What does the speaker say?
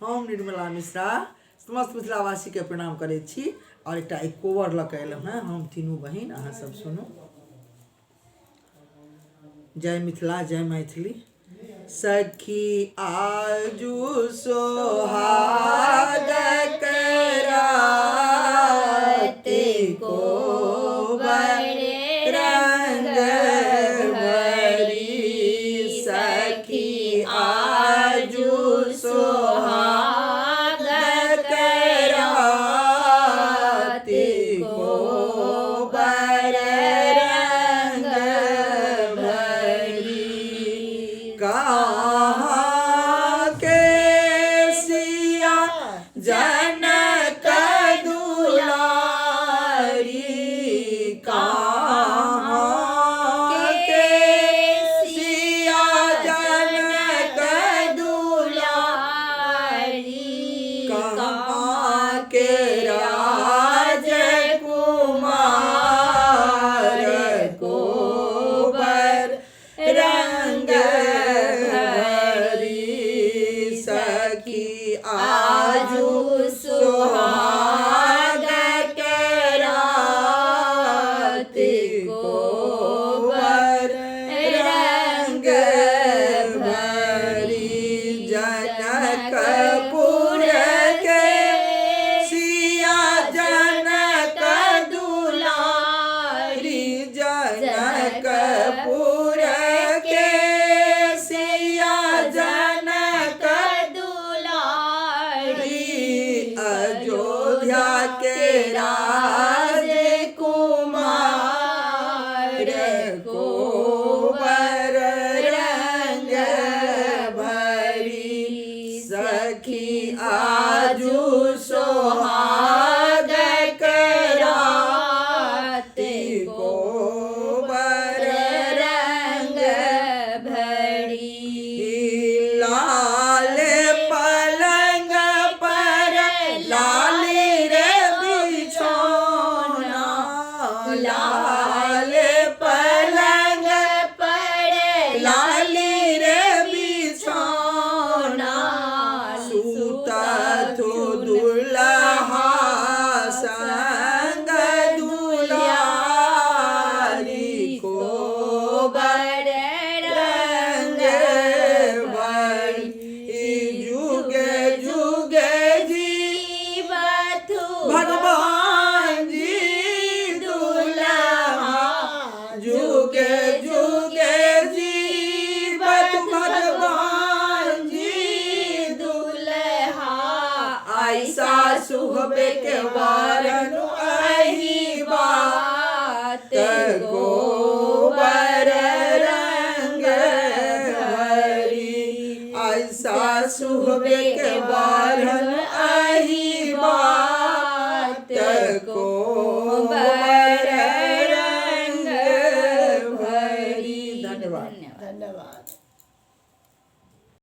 हम निर्मला मिश्रा समस्त मिथिलावासी के प्रणाम करै छी और एक कोवर लऽ कऽ एलहुँ हैं। हम तीनू बहिन, अहाँ सब सुनू। जय मिथिला, जय मैथिली। सखी आजू सोहाग करात कोवर रंग भरी। सखी आजू सोहाग करात कोवर रंग भरी। कहाँ के सिया जनक दुलारी। कहाँ के सिया जनक दुलारी। कहाँ के राजकुमार कोवर रंग भरी। सखी आजू सोहाग करात कोवर रंग भरी। जनकपुर के सिया जनक दुलारी। जनकपुर के सिया जनक दुलारी। अयोध्या के राजकुमार कोवर रंग भरी। सखी आजू सोहाग करात कोवर रंग भरी। लाल पलंग पर लाली रे बिछौना। लाल पलंग पर लाली रे बिछौना। सूतथु दुल्हा संग दुलारी। कोवर रंग भरी। जुगे जुगे जीवथु भगवान जी दुल्हा। जुगे जुगे जीवथु भगवान जी दुल्हा। ऐसा सुहबे के वारन अही बात कोवर रंग भरी। ऐसा सुहबे के वारन अही बात को